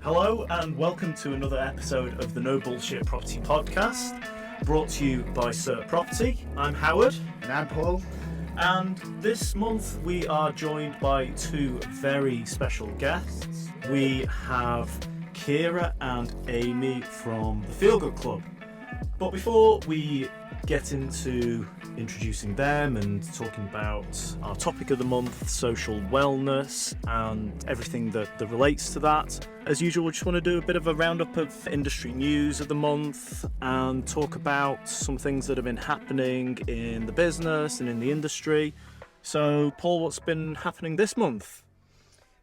Hello and welcome to another episode of the No Bullshit Property Podcast, brought to you by CERT Property. I'm Howard. And I'm Paul. And this month we are joined by two very special guests. We have Kiera and Aimie from the Feel Good Club. But before we get into introducing them and talking about our topic of the month, social wellness, and everything that relates to that, as usual, we just want to do a bit of a roundup of industry news of the month and talk about some things that have been happening in the business and in the industry. So, Paul, what's been happening this month?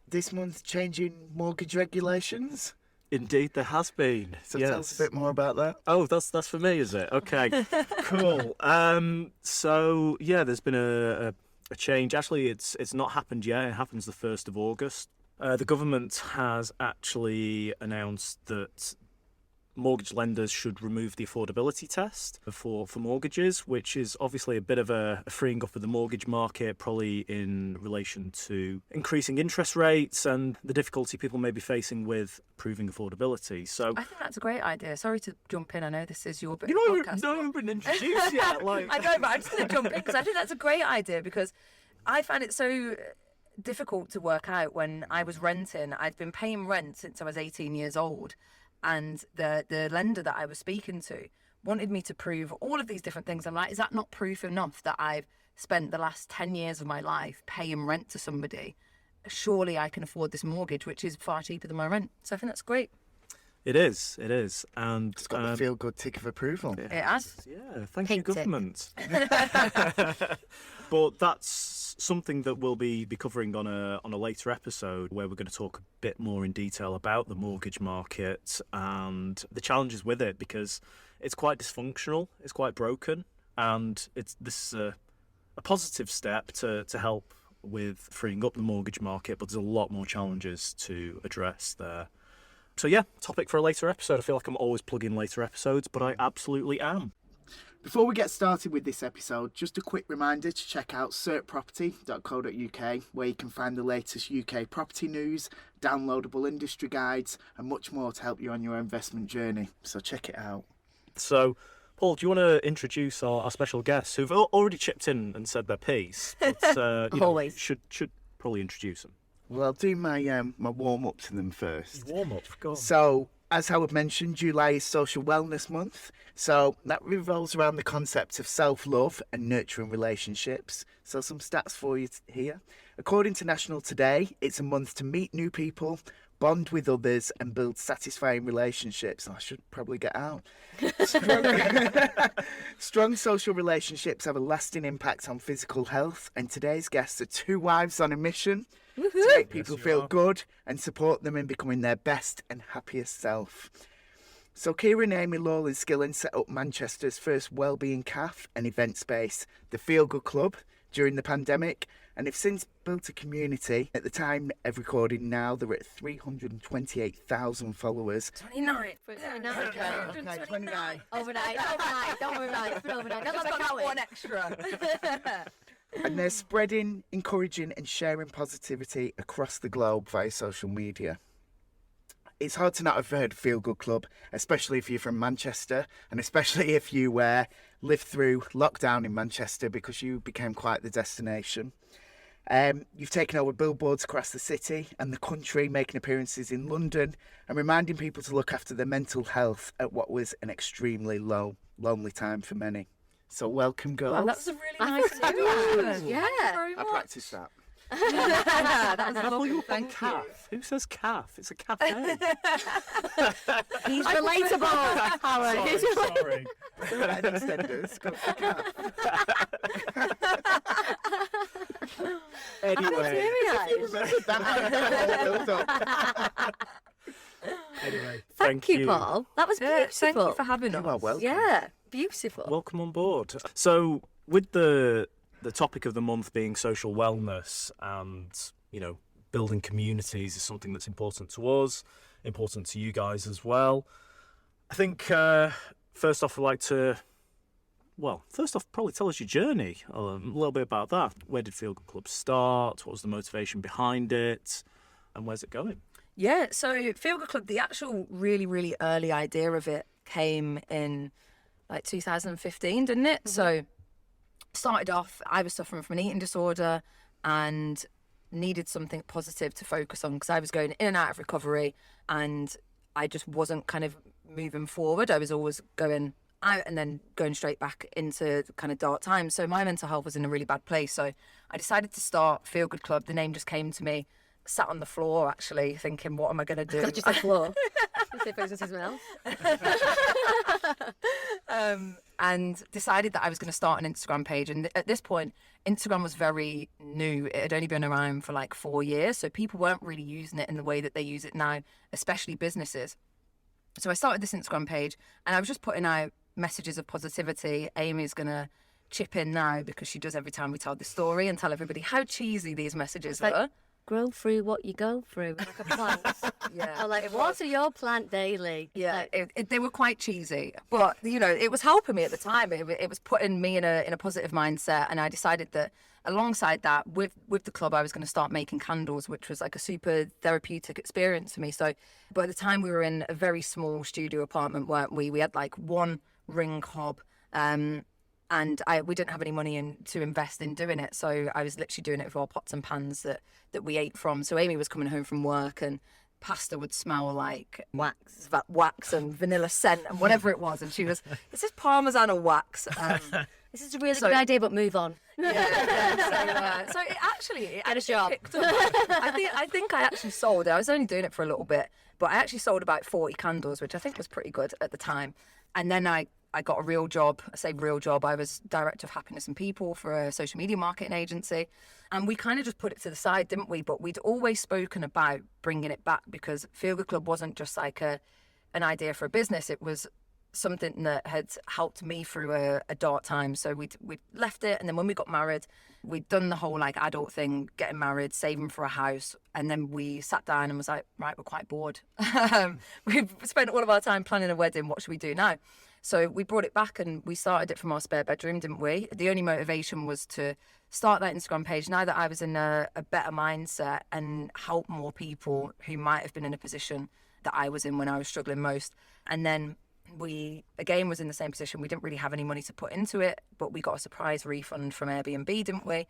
This month, changing mortgage regulations. Indeed, there has been. So tell us a bit more about that. Oh, that's for me, is it? Okay, cool. So yeah, there's been a change. Actually, it's not happened yet. It happens the 1st of August. The government has actually announced that mortgage lenders should remove the affordability test for mortgages, which is obviously a bit of a freeing up of the mortgage market, probably in relation to increasing interest rates and the difficulty people may be facing with proving affordability. So I think that's a great idea. Sorry to jump in. I know this is your bit you of know, podcast. I haven't been introduced yet. Like I know, but I'm just going to jump in because I think that's a great idea because I find it so difficult to work out when I was renting. I'd been paying rent since I was 18 years old. And the lender that I was speaking to wanted me to prove all of these different things. I'm like, is that not proof enough that I've spent the last 10 years of my life paying rent to somebody? Surely I can afford this mortgage, which is far cheaper than my rent. So I think that's great. It is. And It's got the feel good tick of approval. It has. Yeah, thank Pink you, tick. government. But that's something that we'll be covering on a later episode, where we're going to talk a bit more in detail about the mortgage market and the challenges with it, because it's quite dysfunctional, it's quite broken, and this is a positive step to help with freeing up the mortgage market, but there's a lot more challenges to address there. So yeah, topic for a later episode. I feel like I'm always plugging later episodes, but I absolutely am. Before we get started with this episode, just a quick reminder to check out certproperty.co.uk, where you can find the latest UK property news, downloadable industry guides, and much more to help you on your investment journey. So check it out. So, Paul, do you want to introduce our special guests who've already chipped in and said their piece? But, Always. Should probably introduce them. Well, I'll do my my warm-up to them first. Warm up, go on. So, as Howard mentioned, July is Social Wellness Month. So that revolves around the concept of self-love and nurturing relationships. So some stats for you here. According to National Today, it's a month to meet new people, bond with others, and build satisfying relationships. I should probably get out. Strong social relationships have a lasting impact on physical health, and today's guests are two wives on a mission to make people feel good and support them in becoming their best and happiest self. So Kiera and Aimie Lawlor-Skillen set up Manchester's first wellbeing café and event space, the Feel Good Club, during the pandemic, and have since built a community. At the time of recording now, they're at 328,000 followers. 29. Okay, 29. Overnight. Don't worry about it. It's been overnight. Because I got one extra. And they're spreading, encouraging and sharing positivity across the globe via social media. It's hard to not have heard Feel Good Club, especially if you're from Manchester, and especially if you lived through lockdown in Manchester, because you became quite the destination. You've taken over billboards across the city and the country, making appearances in London and reminding people to look after their mental health at what was an extremely lonely time for many. So welcome, girls. Well, that's a really nice introduction. Yeah. Thank you very I much. practiced that. That's Double you lovely. up on Thank you. calf. Who says calf? It's a cafe. He's relatable, Howard. Sorry. Right, extenders. Go for cat. Anyway. Anyway, Thank you, Paul. That was beautiful. Thank you for having us. You are welcome. Yeah, beautiful. Welcome on board. So, with the topic of the month being social wellness and, building communities is something that's important to us, important to you guys as well. I think, first off, I'd like to, probably tell us your journey, a little bit about that. Where did Feel Good Club start? What was the motivation behind it? And where's it going? Yeah, so Feel Good Club, the actual really, really early idea of it came in like 2015, didn't it? So started off, I was suffering from an eating disorder and needed something positive to focus on because I was going in and out of recovery and I just wasn't kind of moving forward. I was always going out and then going straight back into kind of dark times. So my mental health was in a really bad place. So I decided to start Feel Good Club. The name just came to me. Sat on the floor actually thinking, what am I going to do? Not just the floor. See if it was something else. And decided that I was going to start an Instagram page. And at this point, Instagram was very new. It had only been around for like 4 years. So people weren't really using it in the way that they use it now, especially businesses. So I started this Instagram page and I was just putting out messages of positivity. Amy's going to chip in now because she does every time we tell the story and tell everybody how cheesy these messages were. Grow through what you go through, like a plant. Yeah. Or like, water your plant daily. Yeah, Like, they were quite cheesy, but you know, it was helping me at the time. It was putting me in a positive mindset, and I decided that alongside that, with the club, I was going to start making candles, which was like a super therapeutic experience for me. So, by the time we were in a very small studio apartment, weren't we? We had like one ring hob, and we didn't have any money to invest in doing it, so I was literally doing it with our pots and pans that we ate from. So Amy was coming home from work and pasta would smell like wax and vanilla scent and whatever it was, and she was, "Is this Parmesan or wax?" this is a really good idea, but move on. So it actually Get a job. picked up. I think I actually sold it. I was only doing it for a little bit, but I actually sold about 40 candles, which I think was pretty good at the time. And then I got a real job. I say real job. I was director of happiness and people for a social media marketing agency. And we kind of just put it to the side, didn't we? But we'd always spoken about bringing it back because Feel Good Club wasn't just like an idea for a business. It was something that had helped me through a dark time. So we'd left it. And then when we got married, we'd done the whole like adult thing, getting married, saving for a house. And then we sat down and was like, right, we're quite bored. We've spent all of our time planning a wedding. What should we do now? So we brought it back and we started it from our spare bedroom, didn't we? The only motivation was to start that Instagram page now that I was in a better mindset and help more people who might have been in a position that I was in when I was struggling most. And then we, again, was in the same position. We didn't really have any money to put into it, but we got a surprise refund from Airbnb, didn't we?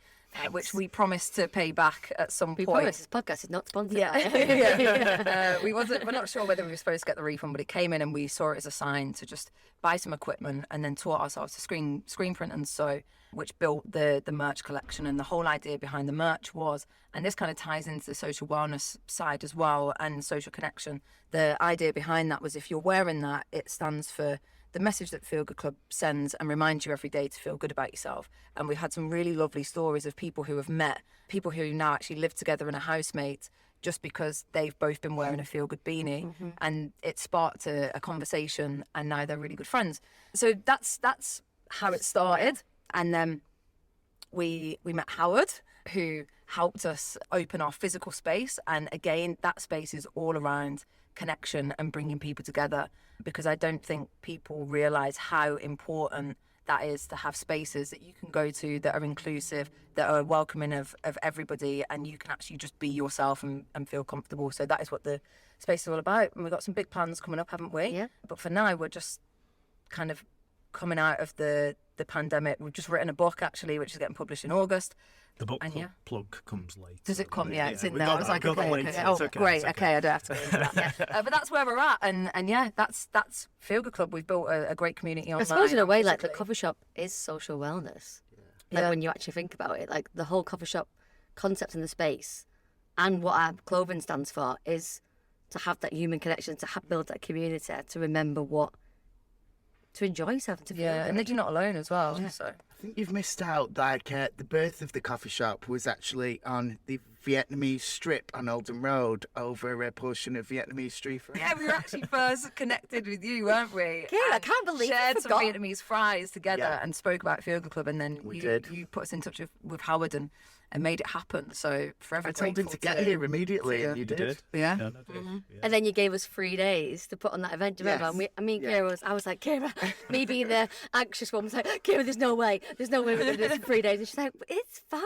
Which we promised to pay back at some point. Promise this podcast is not sponsored. Yeah. We're not sure whether we were supposed to get the refund, but it came in and we saw it as a sign to just buy some equipment and then taught ourselves to screen print and sew, which built the merch collection. And the whole idea behind the merch was, and this kind of ties into the social wellness side as well and social connection, the idea behind that was if you're wearing that, it stands for the message that Feel Good Club sends and reminds you every day to feel good about yourself. And we've had some really lovely stories of people who have met, people who now actually live together in a housemate just because they've both been wearing a Feel Good beanie, and it sparked a conversation, and now they're really good friends. So that's how it started. And then we met Howard, who helped us open our physical space. And again, that space is all around connection and bringing people together, because I don't think people realise how important that is to have spaces that you can go to that are inclusive, that are welcoming of everybody, and you can actually just be yourself and feel comfortable. So that is what the space is all about. And we've got some big plans coming up, haven't we? Yeah. But for now, we're just kind of coming out of the pandemic. We've just written a book, actually, which is getting published in August. The book And club yeah. plug comes later. Does it come? Yeah, it's in we there. got I was that- like, got that okay, later. okay. It's Oh, okay, great. it's Okay, I don't have to go into that. Yeah. But that's where we're at, and yeah, that's Feel Good Club. We've built a great community online. I suppose in a way, like the physically. coffee shop is social wellness. Like Yeah. when you actually think about it, like the whole coffee shop concept in the space and what our clothing stands for is to have that human connection, to build that community, to remember to enjoy yourself and to feel Yeah, good. and then you're not alone as well. So I think you've missed out, like, the birth of the coffee shop was actually on the Vietnamese strip on Oldham Road over a portion of Vietnamese street food. yeah, we were actually first connected with you, weren't we? Yeah, I And can't believe I shared some forgot. Vietnamese fries together Yeah. and spoke about Feel Good Club, and then We you did. you put us in touch with Howard and made it happen. So forever I told him grateful to get here immediately, and you You did. did. Yeah. Yeah, no, did. Yeah. And then you gave us 3 days to put on that event. Do you remember? Yes. And me and Yeah. Kiera I was like, Kiera, me being the anxious one was like, Kiera, there's no way we're going to do this in 3 days. And she's like, it's fine.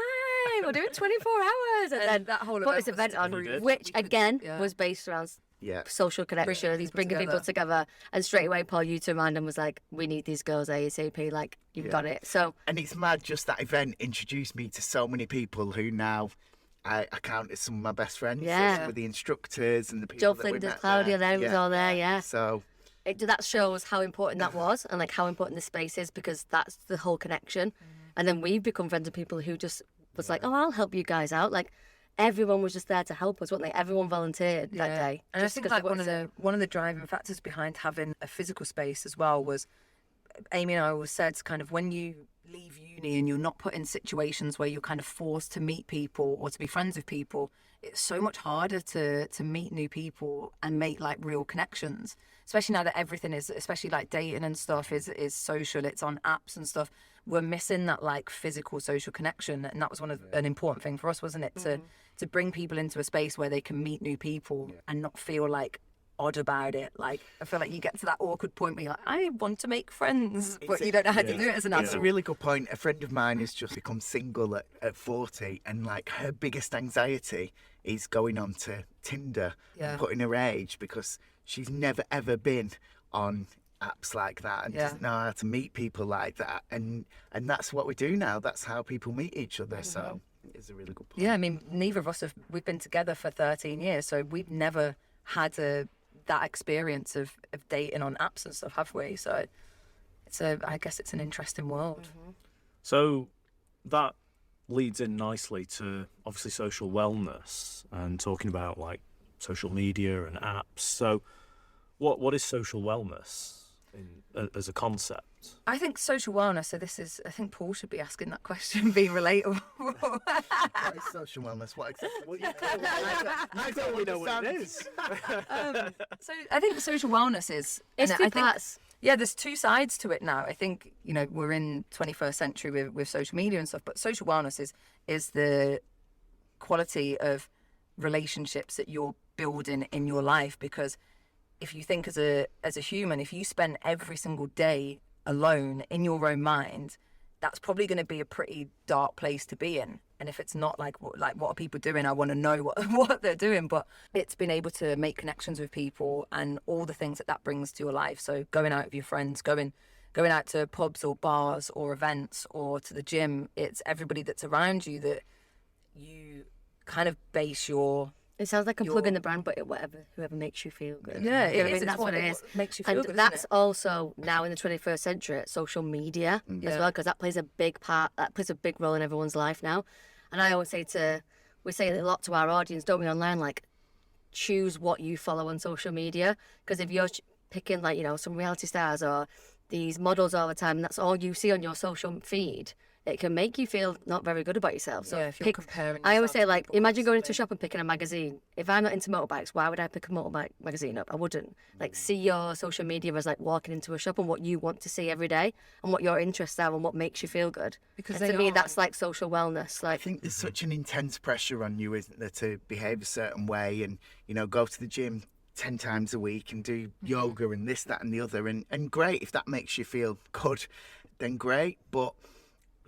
yay, we're doing 24 hours. And then that whole put event this event was on, did. which again Yeah. was based around Yeah. social connections, bringing people together. And straight away, Paul, you to remind them was like, we need these girls ASAP. Like, you've got it. So, And it's mad, just that event introduced me to so many people who now I count as some of my best friends. Yeah. Some of the instructors and the people Joe that we Flinders, met Claudia, there. there was all there, yeah. So, That shows how important that was and like how important this space is, because that's the whole connection. And then we've become friends with people who just was like, oh, I'll help you guys out. Like, everyone was just there to help us, weren't they? Everyone volunteered that day. And I just think because like one of the driving factors behind having a physical space as well was, Amy and I always said, kind of when you leave uni and you're not put in situations where you're kind of forced to meet people or to be friends with people, it's so much harder to meet new people and make like real connections, especially now that everything is, especially like dating and stuff, is social, it's on apps and stuff. We're missing that like physical social connection, and that was an important thing for us, wasn't it, to bring people into a space where they can meet new people and not feel like odd about it. Like, I feel like you get to that awkward point where you're like, I want to make friends, but you don't know how to do it as an It's a adult. really good point. A friend of mine has just become single at 40, and like her biggest anxiety is going on to Tinder and putting her age, because she's never ever been on apps like that and doesn't know how to meet people like that. And that's what we do now. That's how people meet each other. So it's a really good point. Yeah, I mean, neither of us we've been together for 13 years, so we've never had that experience of dating on apps and stuff, have we? So I guess it's an interesting world. So that leads in nicely to obviously social wellness and talking about like social media and apps. So what is social wellness as a concept? I think social wellness, so I think Paul should be asking that question, being relatable. What is social wellness? What exactly? I don't really know what it is. So I think social wellness is... It's and two I think- parts. Yeah, there's two sides to it now. I think, we're in 21st century with social media and stuff, but social wellness is the quality of relationships that you're building in your life. Because if you think as a human, if you spend every single day alone in your own mind, that's probably going to be a pretty dark place to be in. And if it's not like what are people doing, I want to know what they're doing. But it's been able to make connections with people and all the things that brings to your life. So going out with your friends, going out to pubs or bars or events or to the gym, it's everybody that's around you that you kind of base your... It sounds like I'm plugging the brand, but whoever makes you feel good. Yeah, it You know what I is. mean? That's what it is. Makes you feel And good, that's isn't it? also now in the 21st century, social media as well, because that plays a big part. That plays a big role in everyone's life now. And I always say we say it a lot to our audience, don't we, online, like, choose what you follow on social media, because if you're picking like some reality stars or these models all the time, and that's all you see on your social feed, it can make you feel not very good about yourself. So if you're comparing I always yourself say, to like, people imagine going into a constantly. shop and picking a magazine. If I'm not into motorbikes, why would I pick a motorbike magazine up? I wouldn't. Like, see your social media as like walking into a shop and what you want to see every day and what your interests are and what makes you feel good. Because And to they me, are. that's like social wellness. I Like, think there's such an intense pressure on you, isn't there, to behave a certain way and, go to the gym 10 times a week and do yoga and this, that and the other. And great, if that makes you feel good, then great. But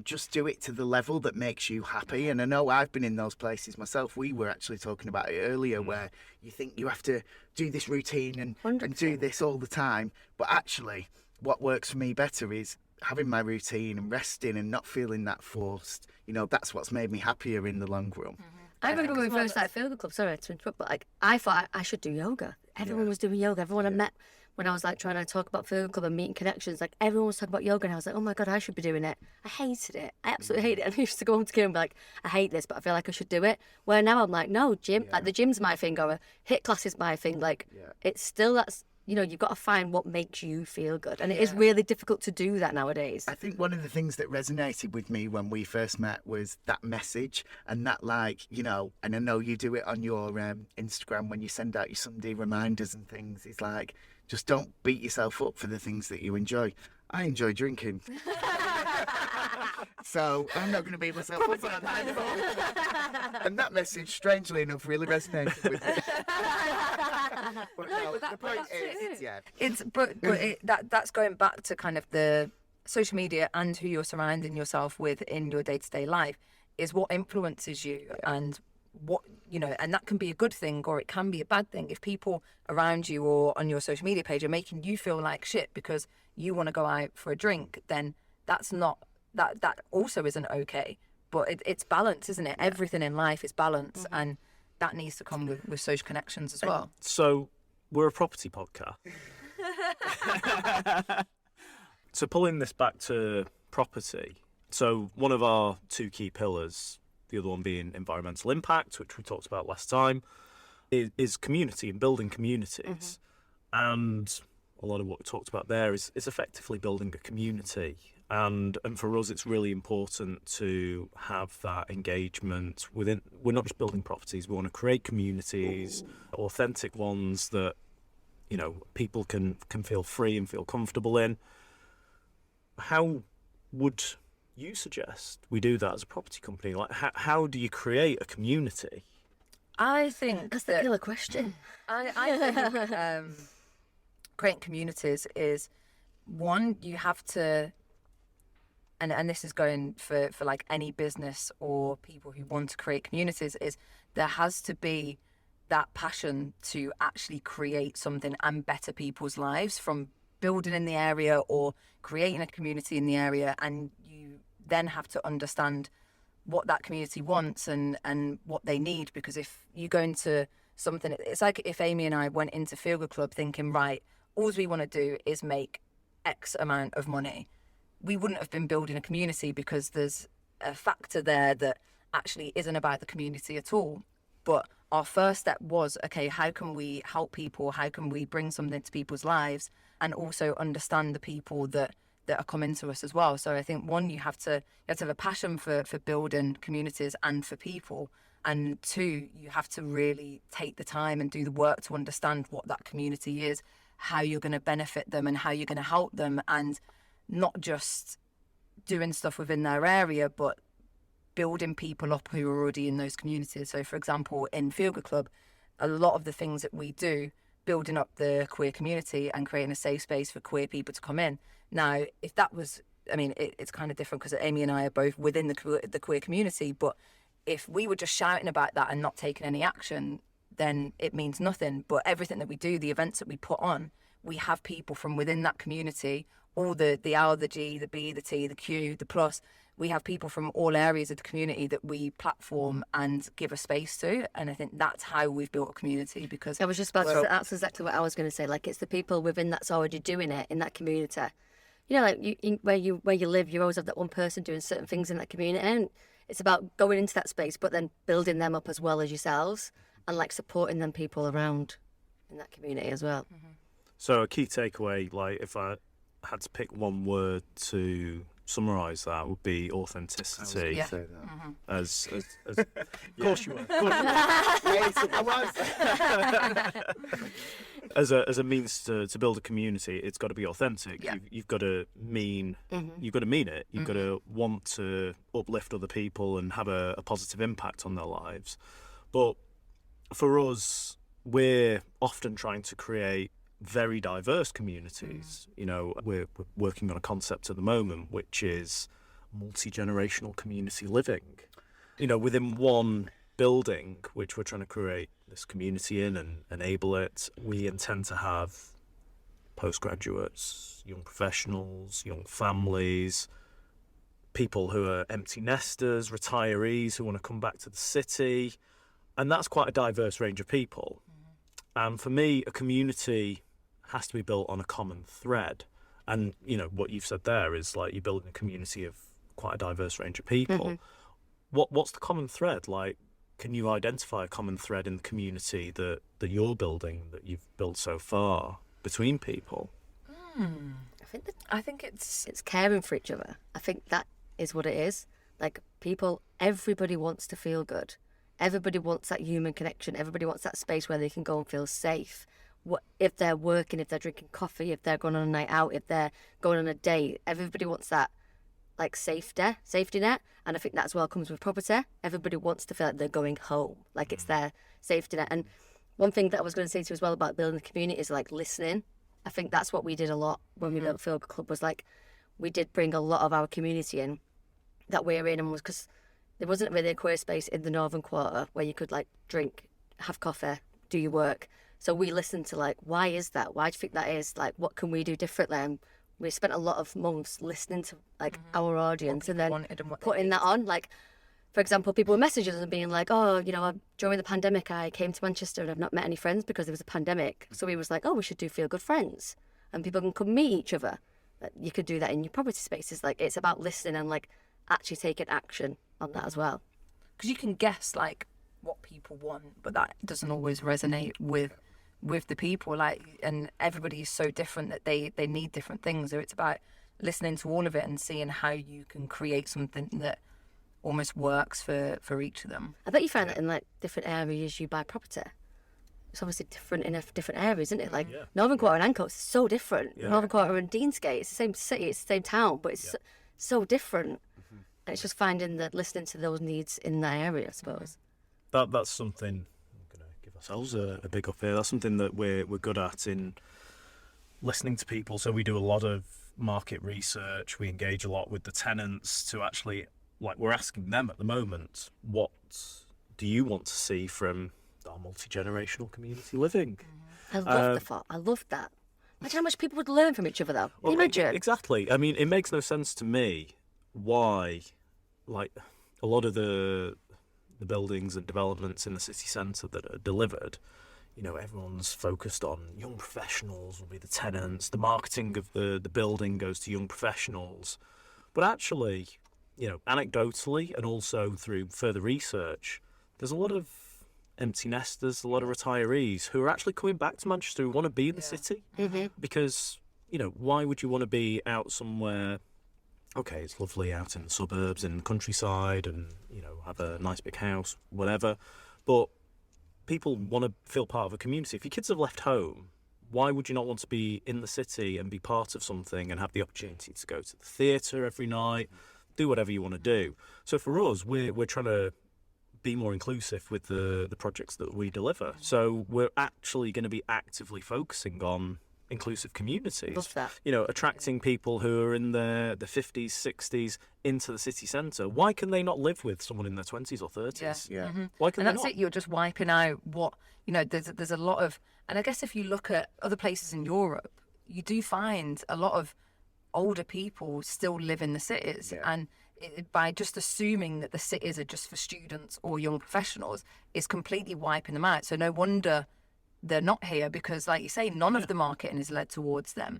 just do it to the level that makes you happy. And I know I've been in those places myself. We were actually talking about it earlier, where you think you have to do this routine and do this all the time. But actually, what works for me better is having my routine and resting and not feeling that forced. That's what's made me happier in the long run. I remember when we first started Feel Good Club, sorry to interrupt, but like, I thought I should do yoga. Everyone was doing yoga. Everyone I met when I was like trying to talk about Feel Good Club and meeting connections, like everyone was talking about yoga, and I was like, oh my God, I should be doing it. I hated it. I absolutely hated it. And I used to go home to Kiera and be like, I hate this, but I feel like I should do it. Where now I'm like, no, gym, like the gym's my thing, or a HIIT class is my thing. Like, it's still that's, you've got to find what makes you feel good. And it is really difficult to do that nowadays. I think one of the things that resonated with me when we first met was that message and that, like, and I know you do it on your Instagram when you send out your Sunday reminders and things. It's like, just don't beat yourself up for the things that you enjoy. I enjoy drinking. So I'm not going to beat myself up for that anymore. And that message, strangely enough, really resonated with me. But no, the point is, That's going back to kind of the social media and who you're surrounding yourself with in your day-to-day life. is what influences you and what, you know, and that can be a good thing or it can be a bad thing. If people around you or on your social media page are making you feel like shit because you want to go out for a drink, then that's not, that also isn't okay. But it's balance, isn't it? Everything in life is balance, and that needs to come with social connections as well. So we're a property podcast. So pulling this back to property, so one of our two key pillars, the other one being environmental impact, which we talked about last time, is community and building communities. And a lot of what we talked about there is effectively building a community. And for us, it's really important to have that engagement within. We're not just building properties, we want to create communities, authentic ones that, you know, people can feel free and feel comfortable in. How would you suggest we do that as a property company? Like, how do you create a community? I think That's the killer question. I think creating communities is one, you have to, and this is going for like any business or people who want to create communities, is there has to be that passion to actually create something and better people's lives from building in the area or creating a community in the area. And you then have to understand what that community wants and what they need, because if you go into something, it's like if Aimie and I went into Feel Good Club thinking, right, all we want to do is make X amount of money, we wouldn't have been building a community, because there's a factor there that actually isn't about the community at all. But our first step was, okay, how can we help people? How can we bring something to people's lives and also understand the people that are coming to us as well? So I think one, you have to have a passion for building communities and for people. And two, you have to really take the time and do the work to understand what that community is, how you're going to benefit them and how you're going to help them, and not just doing stuff within their area, but building people up who are already in those communities. So for example, in Feel Good Club, a lot of the things that we do, building up the queer community and creating a safe space for queer people to come in. Now, if that was, I mean, it's kind of different because Aimie and I are both within the queer community, but if we were just shouting about that and not taking any action, then it means nothing. But everything that we do, the events that we put on, we have people from within that community, all the R, the G, the B, the T, the Q, the plus. We have people from all areas of the community that we platform and give a space to. And I think that's how we've built a community, because I was just about to say, that's exactly what I was going to say. Like, it's the people within that's already doing it in that community. You know, like where you live, you always have that one person doing certain things in that community. And it's about going into that space, but then building them up as well as yourselves and like supporting them people around in that community as well. So a key takeaway, like if I had to pick one word to summarise that, would be authenticity. Yeah. Say that. As of course you were. As a means to build a community, it's got to be authentic. Yeah. You've got to mean you've got to mean it. You've got to want to uplift other people and have a positive impact on their lives. But for us, we're often trying to create very diverse communities. You know, we're working on a concept at the moment which is multi-generational community living. You know, within one building which we're trying to create this community in and enable it, we intend to have postgraduates, young professionals, young families, people who are empty nesters, retirees who want to come back to the city, and that's quite a diverse range of people. And for me, a community has to be built on a common thread. And, you know, what you've said there is like you're building a community of quite a diverse range of people. What's the common thread? Like, can you identify a common thread in the community that you're building, that you've built so far between people? I think it's caring for each other. I think that is what it is. Like, people, everybody wants to feel good. Everybody wants that human connection. Everybody wants that space where they can go and feel safe. If they're working, if they're drinking coffee, if they're going on a night out, if they're going on a date, everybody wants that, like, safety net. And I think that as well comes with property. Everybody wants to feel like they're going home, like it's their safety net. And one thing that I was going to say to you as well about building the community is like listening. I think that's what we did a lot when we built Feel Good Club, was like we did bring a lot of our community in that we're in, and was because there wasn't really a queer space in the Northern Quarter where you could like drink, have coffee, do your work. So we listened to like, why is that? Why do you think that is? Like, what can we do differently? And we spent a lot of months listening to like our audience and then putting that on. Like, for example, people were messaging us and being like, oh, you know, during the pandemic, I came to Manchester and I've not met any friends because there was a pandemic. So we was like, oh, we should do Feel Good Friends. And people can come meet each other. You could do that in your property spaces. Like, it's about listening and like actually taking action on that as well. Because you can guess like what people want, but that doesn't always resonate with the people. Like, and everybody is so different that they need different things. So it's about listening to all of it and seeing how you can create something that almost works for each of them. I bet you find that in like different areas you buy property. It's obviously different in different areas, isn't it? Like Northern Quarter and Ancoats is so different. Northern Quarter and Deansgate, it's the same city, it's the same town, but it's so different. And it's just finding that, listening to those needs in that area, I suppose. That's something, I'm going to give ourselves a big up here. That's something that we're good at in listening to people. So we do a lot of market research. We engage a lot with the tenants to actually, like, we're asking them at the moment, what do you want to see from our multi-generational community living? I love the thought. I love that. Imagine how much people would learn from each other, though. Well, Imagine. Exactly. I mean, it makes no sense to me why, like, a lot of the buildings and developments in the city centre that are delivered, you know, everyone's focused on young professionals will be the tenants, the marketing of the building goes to young professionals. But actually, you know, anecdotally and also through further research, there's a lot of empty nesters, a lot of retirees who are actually coming back to Manchester who want to be in the city. Because, you know, why would you want to be out somewhere? Okay, it's lovely out in the suburbs, in the countryside, and, you know, have a nice big house, whatever. But people want to feel part of a community. If your kids have left home, why would you not want to be in the city and be part of something and have the opportunity to go to the theatre every night, do whatever you want to do? So for us, we're trying to be more inclusive with the projects that we deliver. So we're actually going to be actively focusing on inclusive communities. Love that. You know, attracting people who are in the 50s, 60s into the city centre. Why can they not live with someone in their 20s or 30s? Why can And they that's not? it. You're just wiping out what, you know, there's a lot of, and I guess if you look at other places in Europe, you do find a lot of older people still live in the cities. And by just assuming that the cities are just for students or young professionals is completely wiping them out. So no wonder they're not here, because, like you say, none of the marketing is led towards them.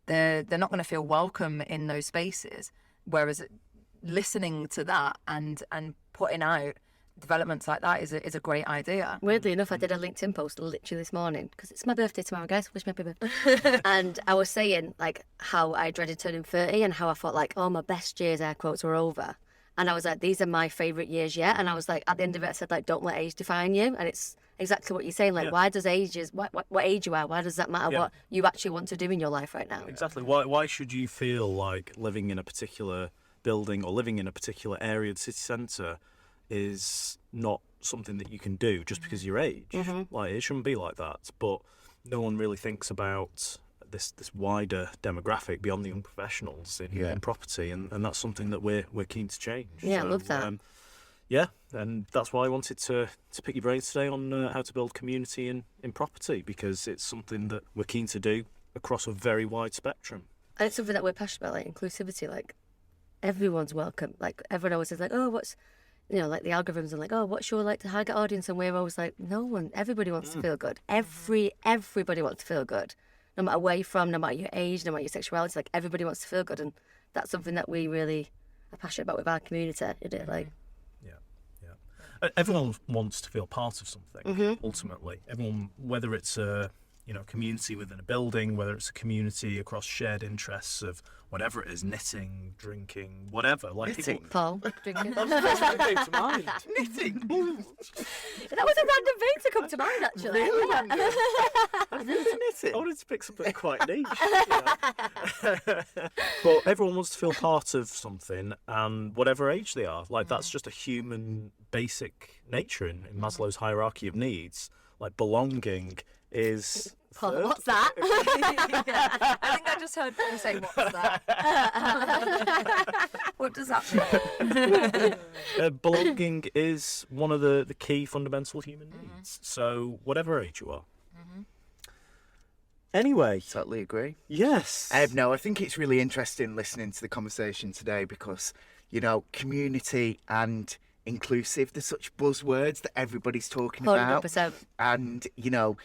They're not going to feel welcome in those spaces. Whereas listening to that and putting out developments like that is a great idea. Weirdly enough, I did a LinkedIn post literally this morning because it's my birthday tomorrow, guys. Wish me happy birthday. And I was saying like how I dreaded turning 30 and how I thought like, oh, my best years, air quotes, were over. And I was like, these are my favourite years yet. And I was like, at the end of it, I said like, don't let age define you. And it's exactly what you're saying. Like, why does what age you are? Why does that matter? What you actually want to do in your life right now? Exactly. Why should you feel like living in a particular building or living in a particular area of the city centre is not something that you can do just because of your age? Like, it shouldn't be like that. But no one really thinks about this wider demographic beyond the young professionals in property, and that's something that we're keen to change. Yeah, I love that. And that's why I wanted to pick your brains today on how to build community in property, because it's something that we're keen to do across a very wide spectrum. And it's something that we're passionate about, like inclusivity. Like, everyone's welcome. Like, everyone always says like, oh, what's, you know, like the algorithms are like, oh, what's your like target audience? And we're always like, no one. Everybody wants to feel good. Everybody wants to feel good. No matter where you're from, no matter your age, no matter your sexuality, like everybody wants to feel good, and that's something that we really are passionate about with our community. Isn't it? Like, everyone wants to feel part of something. Ultimately, everyone, whether it's a community within a building, whether it's a community across shared interests of whatever it is, knitting, drinking, whatever. Like Knitting? people, Paul, drinking. that's the first thing that came to mind. Knitting. That was a random thing to come to mind, actually. Really random. Have you ever knitted? I wanted to pick something quite niche. But everyone wants to feel part of something, and whatever age they are. Like, that's just a human basic nature in Maslow's hierarchy of needs. Like, belonging is Paul, what's that? Yeah. I think I just heard Paul say, "What's that?" What does that mean? Belonging is one of the key fundamental human needs. So whatever age you are. Anyway, Totally agree. yes. No, I think it's really interesting listening to the conversation today because, you know, community and inclusive, they're such buzzwords that everybody's talking about. 100%. And, you know,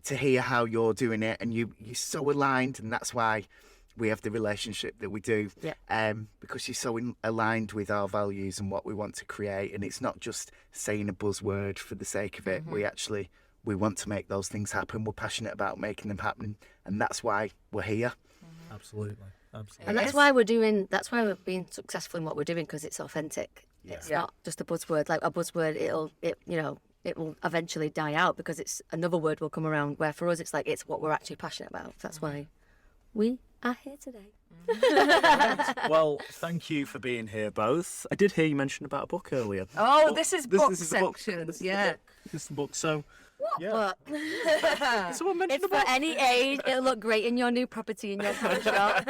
to hear how you're doing it and you're so aligned, and that's why we have the relationship that we do. Yeah. Because you're so aligned with our values and what we want to create. And it's not just saying a buzzword for the sake of it. We want to make those things happen. We're passionate about making them happen, and that's why we're here. Absolutely. And that's why we're being successful in what we're doing, because it's authentic. Yeah. It's not just a buzzword. Like a buzzword, it will eventually die out because it's another word will come around. Where for us, it's like it's what we're actually passionate about. That's why we are here today. Well, thank you for being here, both. I did hear you mention about a book earlier. Oh, this is book is the book. section. This is the Yeah. book. This is the book. So, yeah. But Someone mentioned it's the book. for any age. It'll look great in your new property in your coffee shop.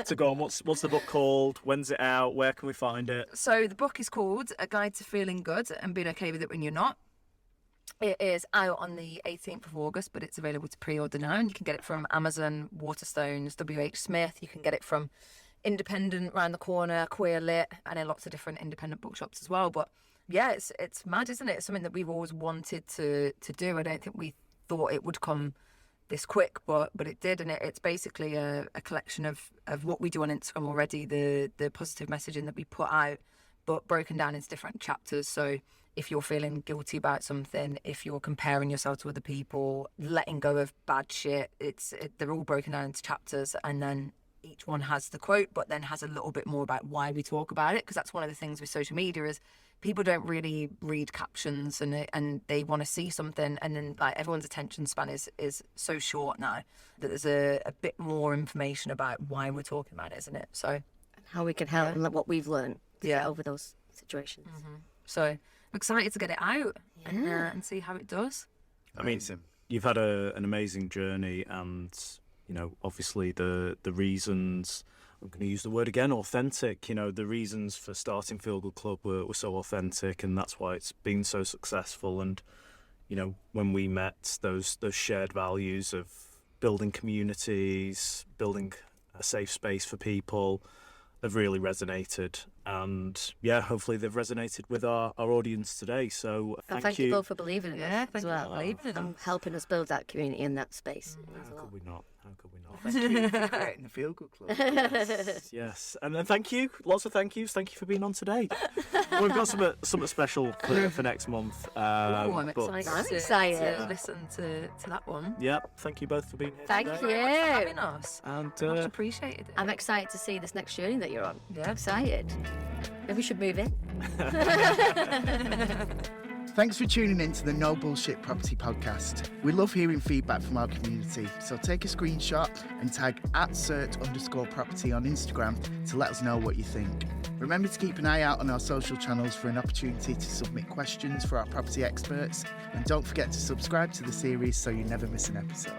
So go on. What's the book called? When's it out? Where can we find it? So the book is called A Guide to Feeling Good and Being Okay with It When You're Not. It is out on the 18th of August, but it's available to pre-order now. And you can get it from Amazon, Waterstones, WH Smith. You can get it from Independent, round the corner, Queer Lit, and in lots of different independent bookshops as well. But yeah, it's mad, isn't it? It's something that we've always wanted to do. I don't think we thought it would come this quick, but it did. And it's basically a collection of what we do on Instagram already, the positive messaging that we put out, but broken down into different chapters. So if you're feeling guilty about something, if you're comparing yourself to other people, letting go of bad shit, they're all broken down into chapters, and then each one has the quote, but then has a little bit more about why we talk about it, because that's one of the things with social media is people don't really read captions and they want to see something, and then like everyone's attention span is so short now that there's a bit more information about why we're talking about it, isn't it? So How we can help and what we've learned to get over those situations. So I'm excited to get it out and see how it does. I mean, you've had an amazing journey, and you know, obviously the reasons, I'm going to use the word again, authentic. You know, the reasons for starting Feel Good Club were so authentic, and that's why it's been so successful. And you know, when we met, those shared values of building communities, building a safe space for people, have really resonated, and yeah, hopefully they've resonated with our audience today. So Thank you both for believing in Yeah, us thank as you well, for believing in and helping us build that community in that space. It means a How lot. could we not? How could we not? Thank you for creating the Feel Good Club. Yes, and then thank you, lots of thank yous. Thank you for being on today. We've got something special for next month. Oh, I'm but- excited. I'm to excited. listen to that one. Yeah, thank you both for being here. Thank today. For having you. us. And Much appreciated it. I'm excited to see this next journey that you're on. Yeah. Excited. Maybe we should move in. Thanks for tuning in to the No Bullshit Property Podcast. We love hearing feedback from our community, so take a screenshot and tag @CERT_property on Instagram to let us know what you think. Remember to keep an eye out on our social channels for an opportunity to submit questions for our property experts, and don't forget to subscribe to the series so you never miss an episode.